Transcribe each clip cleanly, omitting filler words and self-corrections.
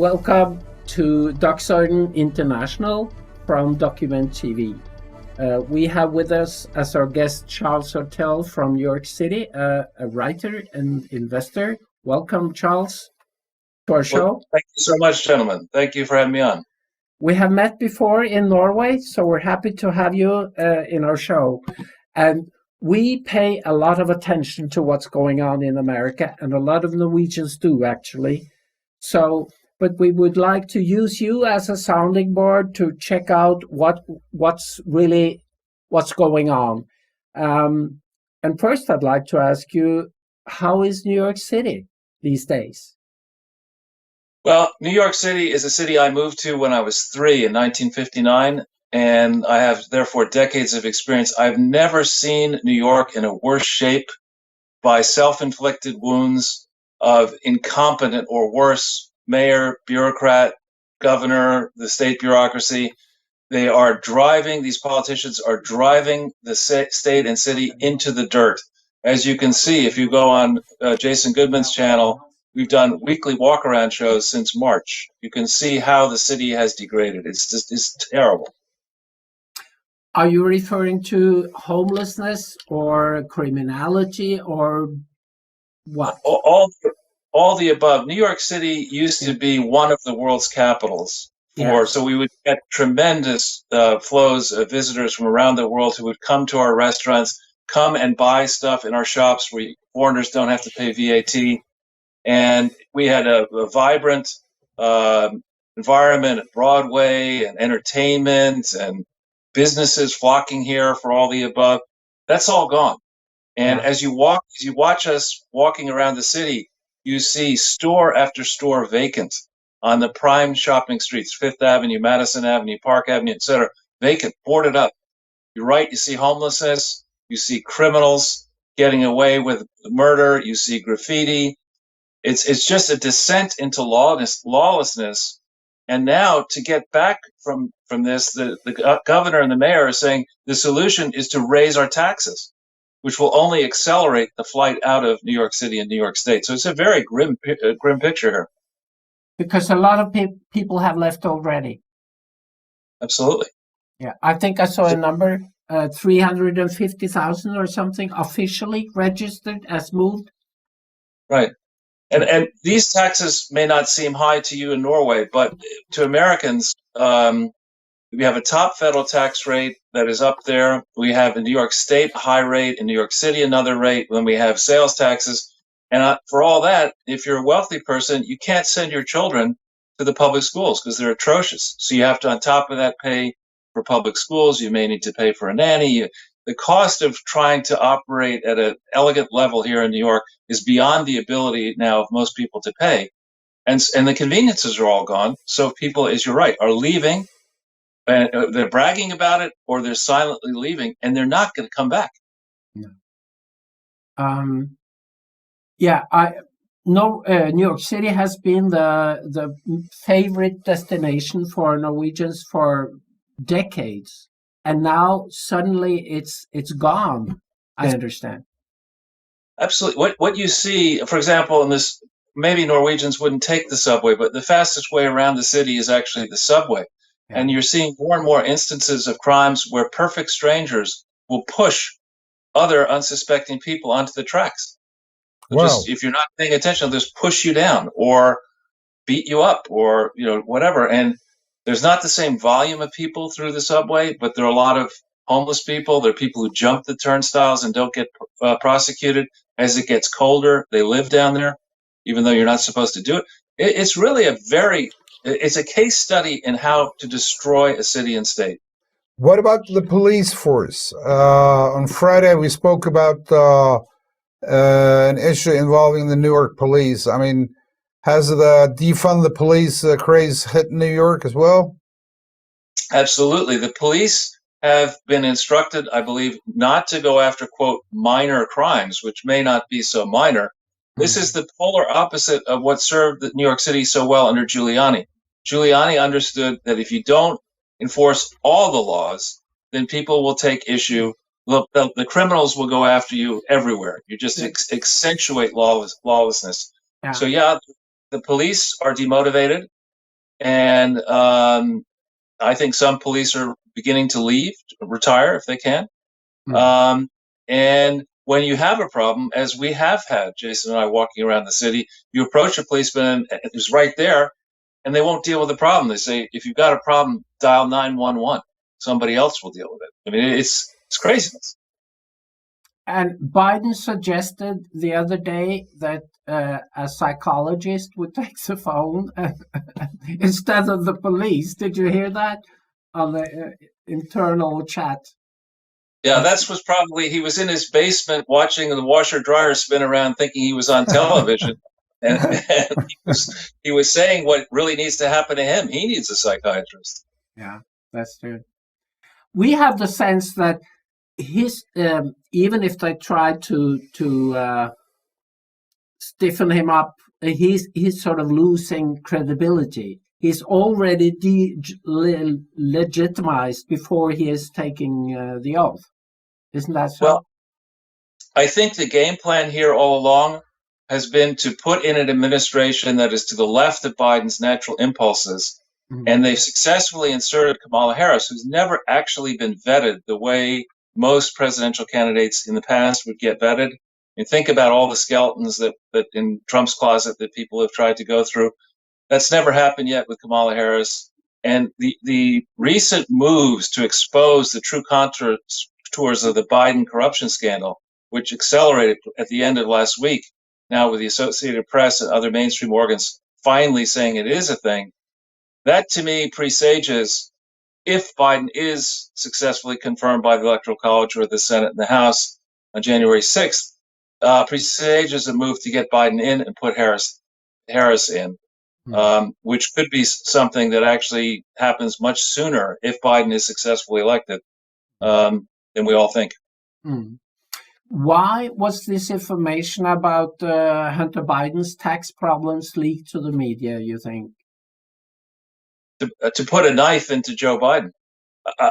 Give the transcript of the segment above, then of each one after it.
Welcome to Dagsorden International from DocTV. We have with us as our guest Charles Ortel from New York City, a writer and investor. Welcome, Charles, to our show. Well, thank you so much, gentlemen. Thank you for having me on. We have met before in Norway, so we're happy to have you in our show. And we pay a lot of attention to what's going on in America, and a lot of Norwegians do, actually. But we would like to use you as a sounding board to check out what's going on. And first, I'd like to ask you, how is New York City these days? Well, New York City is a city I moved to when I was 3 in 1959, and I have therefore decades of experience. I've never seen New York in a worse shape by self-inflicted wounds of incompetent or worse mayor, bureaucrat, governor, the state bureaucracy. These politicians are driving the state and city into the dirt. As you can see, if you go on Jason Goodman's channel, we've done weekly walk-around shows since March. You can see how the city has degraded. It's terrible. Are you referring to homelessness or criminality or what? All the above. New York City used to be one of the world's capitals. So we would get tremendous flows of visitors from around the world who would come to our restaurants, come and buy stuff in our shops where foreigners don't have to pay VAT. And we had a vibrant environment at Broadway and entertainment and businesses flocking here for all the above. That's all gone. And as you watch us walking around the city, you see store after store vacant on the prime shopping streets, Fifth Avenue, Madison Avenue, Park Avenue, etc., vacant, boarded up. You're right, you see homelessness, you see criminals getting away with murder, you see graffiti. It's just a descent into lawlessness. And now to get back from this, the governor and the mayor are saying the solution is to raise our taxes, which will only accelerate the flight out of New York City and New York State. So it's a very grim picture here. Because a lot of people have left already. Absolutely. Yeah, I think I saw a number, 350,000 or something officially registered as moved. Right. And these taxes may not seem high to you in Norway, but to Americans, we have a top federal tax rate that is up there. We have in New York State a high rate, in New York City another rate. Then we have sales taxes. And for all that, if you're a wealthy person, you can't send your children to the public schools because they're atrocious. So you have to, on top of that, pay for public schools. You may need to pay for a nanny. The cost of trying to operate at an elegant level here in New York is beyond the ability now of most people to pay. And the conveniences are all gone. So people, as you're right, are leaving. And they're bragging about it, or they're silently leaving, and they're not going to come back. New York City has been the favorite destination for Norwegians for decades, and now suddenly it's gone. I understand. Absolutely. What you see, for example, in this, maybe Norwegians wouldn't take the subway, but the fastest way around the city is actually the subway. Yeah. And you're seeing more and more instances of crimes where perfect strangers will push other unsuspecting people onto the tracks. Wow. Just, if you're not paying attention, they'll just push you down or beat you up or whatever. And there's not the same volume of people through the subway, but there are a lot of homeless people. There are people who jump the turnstiles and don't get prosecuted. As it gets colder, they live down there, even though you're not supposed to do it. It's really it's a case study in how to destroy a city and state. What about the police force? On Friday, we spoke about an issue involving the New York police. I mean, has the defund the police craze hit New York as well? Absolutely. The police have been instructed, I believe, not to go after, quote, minor crimes, which may not be so minor. This is the polar opposite of what served New York City so well under Giuliani. Giuliani understood that if you don't enforce all the laws, then people will take issue. The criminals will go after you everywhere. You just accentuate lawlessness. Yeah. So, the police are demotivated. and I think some police are beginning to retire if they can. And when you have a problem, as we have had, Jason and I walking around the city, you approach a policeman who's right there, and they won't deal with the problem. They say, if you've got a problem, dial 911. Somebody else will deal with it. I mean, it's craziness. And Biden suggested the other day that a psychologist would take the phone instead of the police. Did you hear that on the internal chat? Yeah, was probably, he was in his basement watching the washer dryer spin around thinking he was on television. and he was saying what really needs to happen to him. He needs a psychiatrist. Yeah, that's true. We have the sense that his even if they try to stiffen him up, he's sort of losing credibility. He's already legitimized before he is taking the oath. Isn't that so? Well, I think the game plan here all along has been to put in an administration that is to the left of Biden's natural impulses. And they've successfully inserted Kamala Harris, who's never actually been vetted the way most presidential candidates in the past would get vetted. And think about all the skeletons that in Trump's closet that people have tried to go through. That's never happened yet with Kamala Harris. And the recent moves to expose the true contours of the Biden corruption scandal, which accelerated at the end of last week, now with the Associated Press and other mainstream organs finally saying it is a thing, that to me presages, if Biden is successfully confirmed by the Electoral College or the Senate and the House on January 6th, presages a move to get Biden in and put Harris in, which could be something that actually happens much sooner if Biden is successfully elected than we all think. Why was this information about Hunter Biden's tax problems leaked to the media, you think? To put a knife into Joe Biden.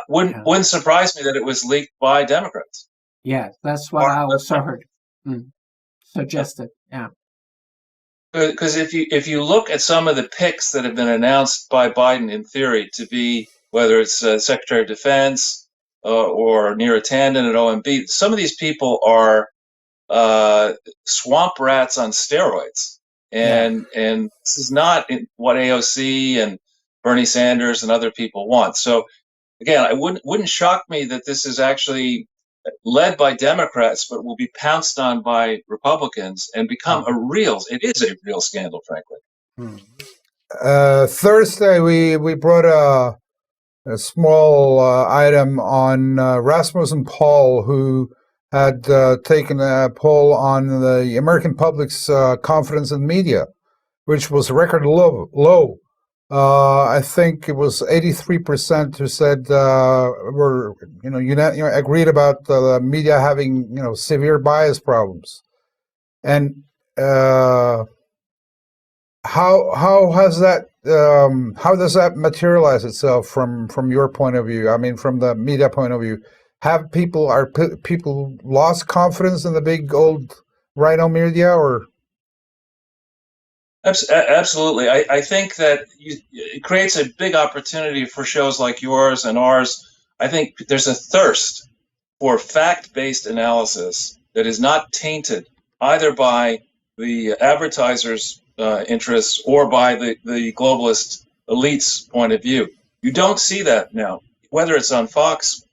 Wouldn't surprise me that it was leaked by Democrats. Yeah, that's what I also heard. Suggested, yeah. Because if you look at some of the picks that have been announced by Biden in theory to be, whether it's Secretary of Defense or Neera Tanden at OMB, some of these people are swamp rats on steroids, and this is not what AOC and Bernie Sanders and other people want. So again, it wouldn't shock me that this is actually led by Democrats, but will be pounced on by Republicans and become it is a real scandal, frankly. Thursday, we brought a small item on Rasmussen Paul, who had taken a poll on the American public's confidence in media, which was record low. I think it was 83% who said were agreed about the media having severe bias problems, and how has that how does that materialize itself from your point of view? I mean, from the media point of view, have people lost confidence in the big old rhino media, or? Absolutely. I think that it creates a big opportunity for shows like yours and ours. I think there's a thirst for fact-based analysis that is not tainted either by the advertisers' interests or by the globalist elite's point of view. You don't see that now, whether it's on Fox.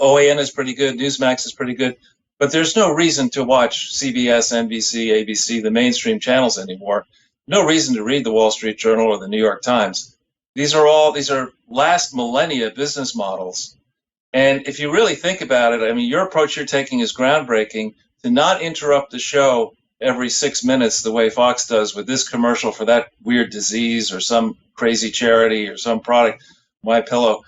OAN is pretty good, Newsmax is pretty good. But there's no reason to watch CBS, NBC, ABC, the mainstream channels anymore. No reason to read the Wall Street Journal or the New York Times. These are last millennia business models. And if you really think about it, I mean, your approach you're taking is groundbreaking. To not interrupt the show every 6 minutes the way Fox does with this commercial for that weird disease or some crazy charity or some product, MyPillow.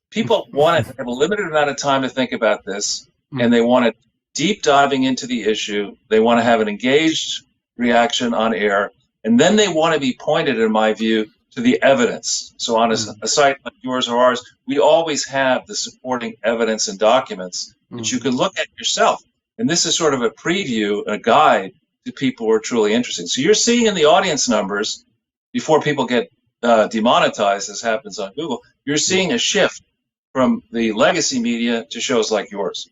People want to have a limited amount of time to think about this. And they want it deep diving into the issue. They want to have an engaged reaction on air. And then they want to be pointed, in my view, to the evidence. So on a site like yours or ours, we always have the supporting evidence and documents that you can look at yourself. And this is sort of a preview, a guide to people who are truly interested. So you're seeing in the audience numbers before people get demonetized, as happens on Google, you're seeing a shift from the legacy media to shows like yours.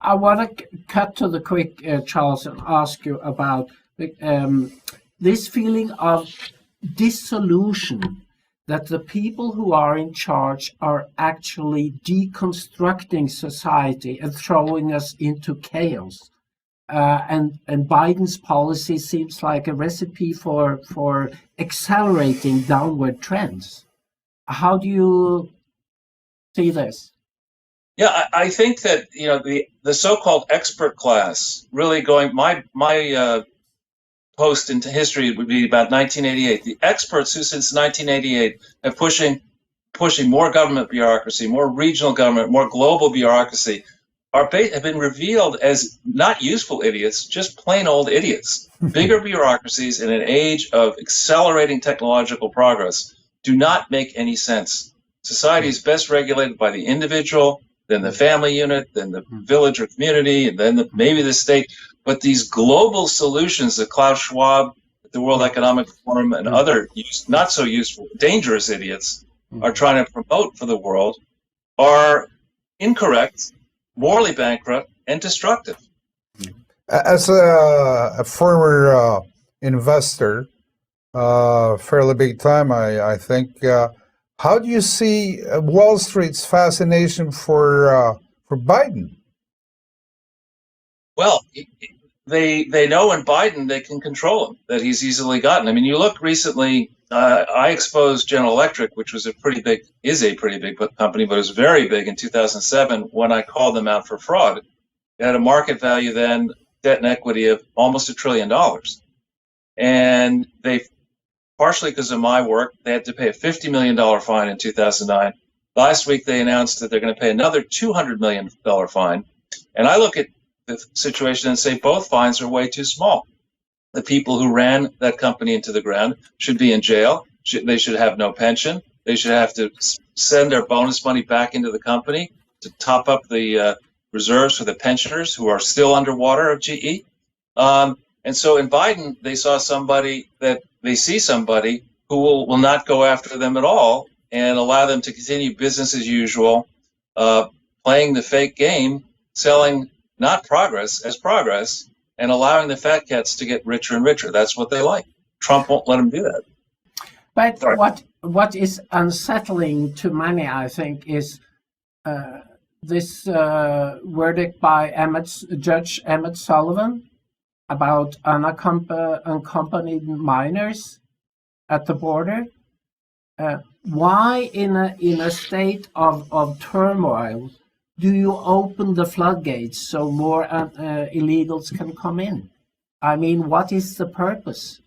I want to cut to the quick, Charles, and ask you about this feeling of dissolution, that the people who are in charge are actually deconstructing society and throwing us into chaos. And Biden's policy seems like a recipe for accelerating downward trends. How do you see this? Yeah, I think that the so-called expert class really going. My post into history would be about 1988. The experts who since 1988 have pushing more government bureaucracy, more regional government, more global bureaucracy, have been revealed as not useful idiots, just plain old idiots. Bigger bureaucracies in an age of accelerating technological progress do not make any sense. Society is best regulated by the individual, then the family unit, then the village or community, and then maybe the state. But these global solutions that Klaus Schwab, the World Economic Forum, and other not so useful, dangerous idiots are trying to promote for the world are incorrect, morally bankrupt, and destructive. As a former investor, fairly big time, I think, how do you see Wall Street's fascination for Biden? Well, they know when Biden, they can control him, that he's easily gotten. I mean, you look recently, I exposed General Electric, which is a pretty big company, but it was very big in 2007 when I called them out for fraud. It had a market value then, debt and equity of almost $1 trillion. And they, partially because of my work, they had to pay a $50 million fine in 2009. Last week, they announced that they're going to pay another $200 million fine. And I look at the situation and say both fines are way too small. The people who ran that company into the ground should be in jail. They should have no pension. They should have to send their bonus money back into the company to top up the reserves for the pensioners who are still underwater of GE. And so in Biden, they see somebody who will not go after them at all and allow them to continue business as usual, playing the fake game, selling not progress as progress, and allowing the fat cats to get richer and richer. That's what they like. Trump won't let them do that. But what is unsettling to many, I think, is this verdict by Judge Emmett Sullivan about unaccompanied minors at the border. Why, in a state of turmoil, do you open the floodgates so more illegals can come in? I mean, what is the purpose?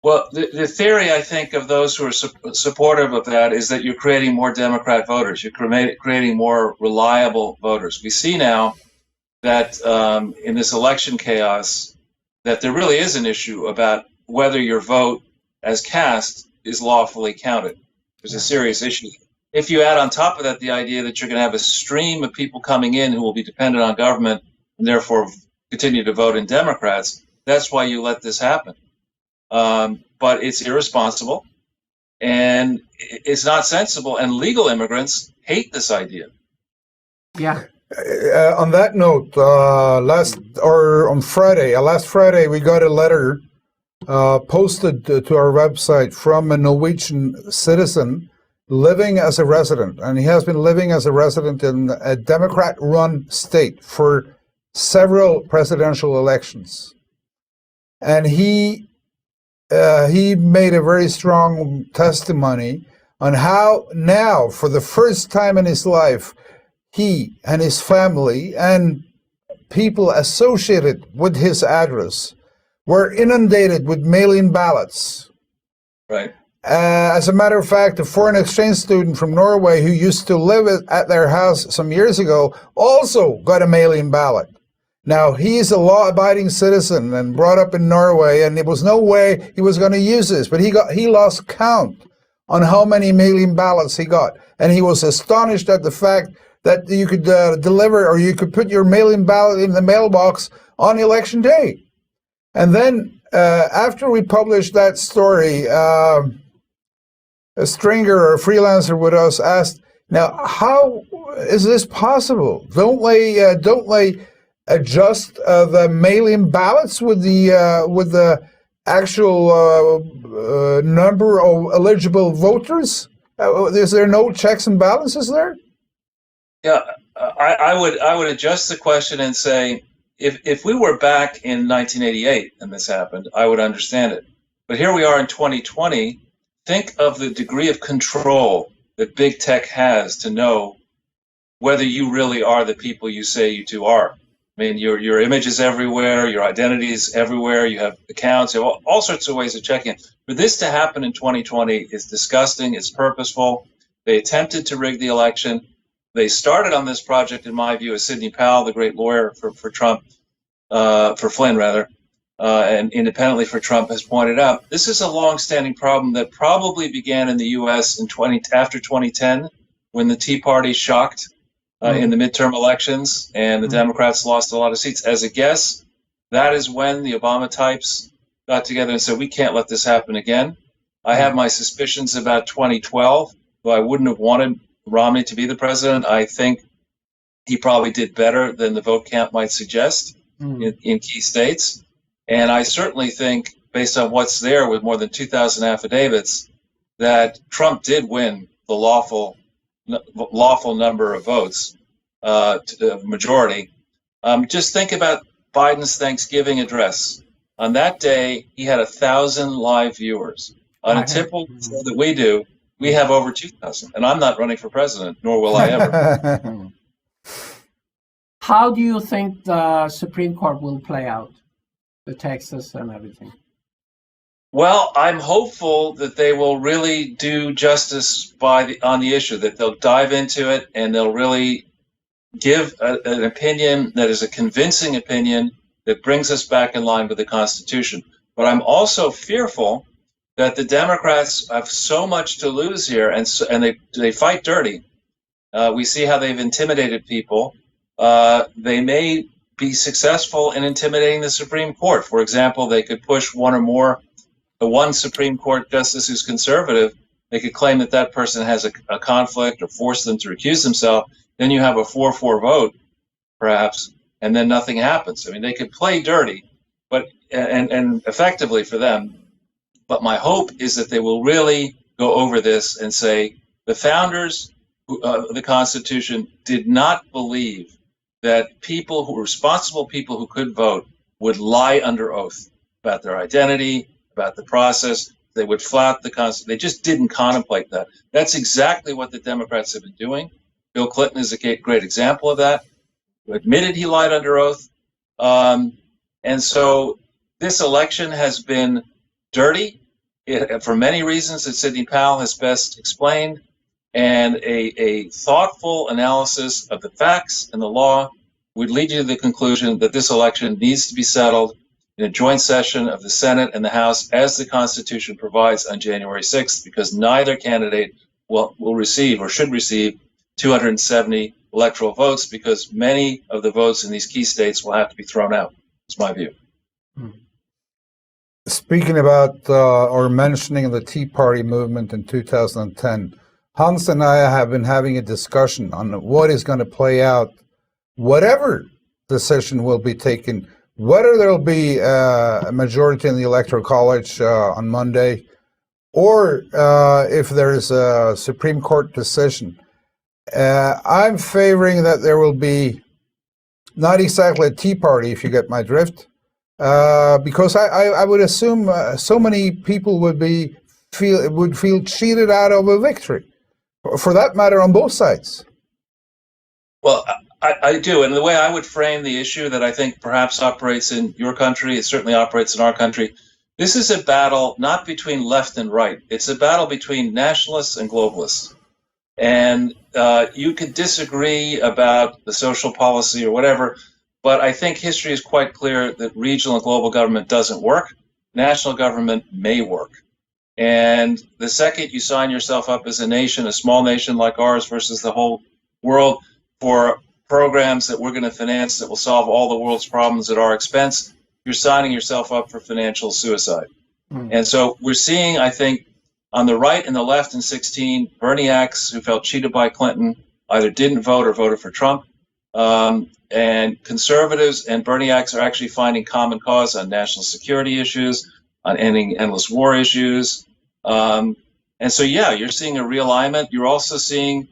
Well, the theory, I think, of those who are supportive of that is that you're creating more Democrat voters. You're creating more reliable voters. We see now that in this election chaos, that there really is an issue about whether your vote as cast is lawfully counted. There's a serious issue. If you add on top of that the idea that you're going to have a stream of people coming in who will be dependent on government and therefore continue to vote in Democrats, that's why you let this happen. But it's irresponsible and it's not sensible, and legal immigrants hate this idea. Yeah. On that note, last Friday, we got a letter posted to our website from a Norwegian citizen living as a resident, and he has been living as a resident in a Democrat-run state for several presidential elections. And he made a very strong testimony on how now, for the first time in his life, he and his family and people associated with his address were inundated with mail-in ballots. Right. As a matter of fact, a foreign exchange student from Norway who used to live at their house some years ago also got a mail-in ballot. Now, he's a law-abiding citizen and brought up in Norway, and there was no way he was going to use this, but he lost count on how many mail-in ballots he got. And he was astonished at the fact that you could deliver, or you could put your mail-in ballot in the mailbox on election day. And then after we published that story, a stringer or a freelancer with us asked, "Now, how is this possible? Don't they adjust the mail-in ballots with the actual number of eligible voters? Is there no checks and balances there?" Yeah, I would adjust the question and say, if we were back in 1988 and this happened, I would understand it. But here we are in 2020. Think of the degree of control that big tech has to know whether you really are the people you say you two are. I mean, your image is everywhere, your identity is everywhere, you have accounts, you have all sorts of ways of checking it. For this to happen in 2020 is disgusting, it's purposeful. They attempted to rig the election. They started on this project, in my view, as Sidney Powell, the great lawyer for Trump, for Flynn rather, and independently for Trump, has pointed out. This is a long-standing problem that probably began in the U.S. after 2010, when the Tea Party shocked in the midterm elections, and the Democrats lost a lot of seats. As a guess, that is when the Obama types got together and said, we can't let this happen again. I have my suspicions about 2012, though I wouldn't have wanted Romney to be the president. I think he probably did better than the vote count might suggest in key states. And I certainly think, based on what's there with more than 2,000 affidavits, that Trump did win the lawful number of votes, to majority. Just think about Biden's Thanksgiving address. On that day, he had 1,000 live viewers. On a typical show that we do, we have over 2,000, and I'm not running for president, nor will I ever. How do you think the Supreme Court will play out, the Texas and everything? Well, I'm hopeful that they will really do justice on the issue, that they'll dive into it and they'll really give an opinion that is a convincing opinion that brings us back in line with the Constitution. But I'm also fearful that the Democrats have so much to lose here, and they fight dirty. We see how they've intimidated people. They may be successful in intimidating the Supreme Court. For example, they could push one Supreme Court justice who's conservative. They could claim that that person has a conflict or force them to recuse themselves. Then you have a 4-4 vote, perhaps, and then nothing happens. I mean, they could play dirty, but and effectively for them. But my hope is that they will really go over this and say the founders of the Constitution did not believe that responsible people who could vote would lie under oath about their identity, about the process. They would flout the Constitution. They just didn't contemplate that. That's exactly what the Democrats have been doing. Bill Clinton is a great example of that. He admitted he lied under oath. And so this election has been dirty for many reasons that Sidney Powell has best explained, and a thoughtful analysis of the facts and the law would lead you to the conclusion that this election needs to be settled in a joint session of the Senate and the House, as the Constitution provides, on January 6th, because neither candidate will receive or should receive 270 electoral votes, because many of the votes in these key states will have to be thrown out. That's my view. Speaking about or mentioning the Tea Party movement in 2010, Hans and I have been having a discussion on what is going to play out, whatever decision will be taken, whether there will be a majority in the Electoral College on Monday, or if there is a Supreme Court decision. I'm favoring that there will be not exactly a Tea Party, if you get my drift, because I would assume so many people would feel cheated out of a victory, for that matter, on both sides. Well, I do, and the way I would frame the issue that I think perhaps operates in your country, it certainly operates in our country. This is a battle not between left and right. It's a battle between nationalists and globalists. And you could disagree about the social policy or whatever, but I think history is quite clear that regional and global government doesn't work. National government may work. And the second you sign yourself up as a nation, a small nation like ours versus the whole world, for programs that we're going to finance that will solve all the world's problems at our expense, you're signing yourself up for financial suicide. And so we're seeing, I think, on the right and the left in 16, Berniacs who felt cheated by Clinton either didn't vote or voted for Trump. And conservatives and Berniacs are actually finding common cause on national security issues, on ending endless war issues. And so, yeah, you're seeing a realignment. You're also seeing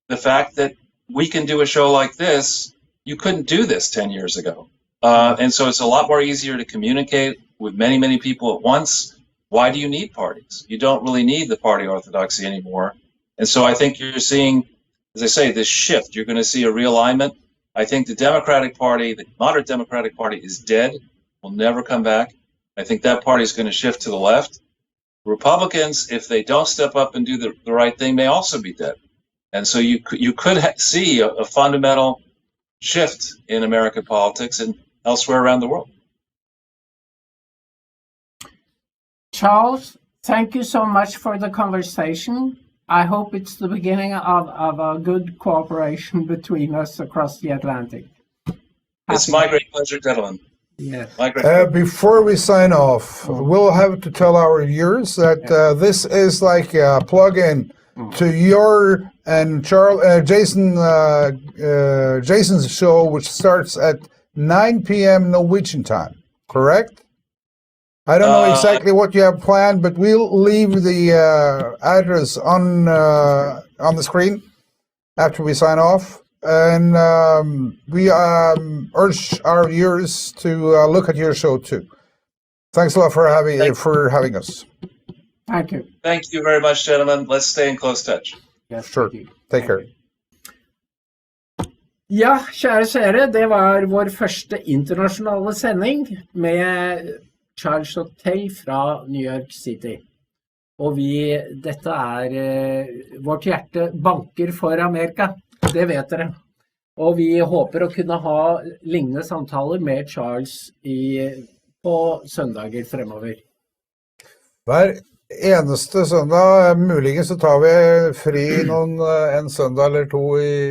the fact that we can do a show like this. You couldn't do this 10 years ago. And so it's a lot more easier to communicate with many, many people at once. Why do you need parties? You don't really need the party orthodoxy anymore. And so I think you're seeing, as I say, this shift. You're going to see a realignment. I think the Democratic Party, the moderate Democratic Party, is dead, will never come back. I think that party is going to shift to the left. Republicans, if they don't step up and do the right thing, may also be dead. And so you could see a fundamental shift in American politics and elsewhere around the world. Charles, thank you so much for the conversation. I hope it's the beginning of a good cooperation between us across the Atlantic. It's my great pleasure, gentlemen. Yeah. Before we sign off, we'll have to tell our viewers that this is like a plug-in to your and Jason's show, which starts at 9 p.m. Norwegian time, correct? I don't know exactly what you have planned, but we'll leave the address on the screen after we sign off. And we urge our viewers to look at your show too. Thanks a lot for having us. Thank you. Thank you very much, gentlemen. Let's stay in close touch. Yes, sure. Take care. Ja, kjære seere, det var vår første internasjonale sending med Charles Ortel fra New York City. Og dette vårt hjerte banker for Amerika, det vet dere. Og vi håper å kunne ha lignende samtaler med Charles på søndager fremover. Hver eneste søndag, muligens så tar vi fri en søndag eller to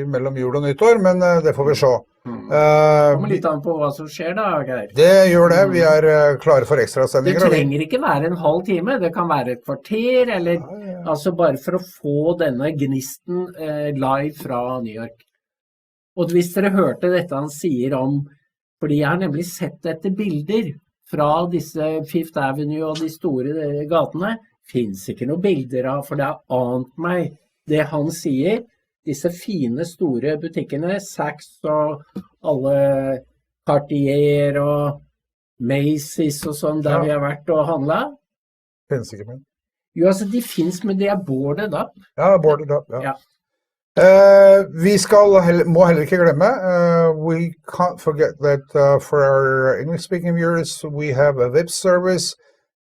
mellom jul og nyttår, men det får vi se. Kommer litt an på hva som skjer da, Geir. Det gjør det, vi klare for ekstra sendinger. Det trenger ikke være en halv time, det kan være et kvarter, eller altså bare for å få denne gnisten live fra New York. Og hvis dere hørte dette han sier om, fordi jeg har nemlig sett etter bilder fra disse Fifth Avenue og de store gatene, finnes ikke noen bilder av, for det har ant meg det han sier. Disse fine store butikkene, Saks og alle Cartier og Macy's og sånn, der vi har vært og handlet. Finnes ikke mer. Jo, altså de finnes, men de boarded up. Ja, boarded up, ja. Vi må heller ikke glemme, we can't forget that for our English-speaking viewers, we have a Vipps service,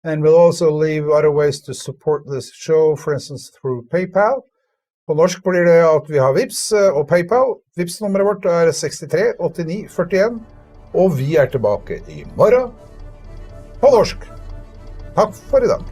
and we'll also leave other ways to support this show, for instance, through PayPal. På norsk blir det at vi har Vipps og PayPal. Vipps-nummeret vårt 63 89 41, og vi tilbake i morgen på norsk. Takk for i dag.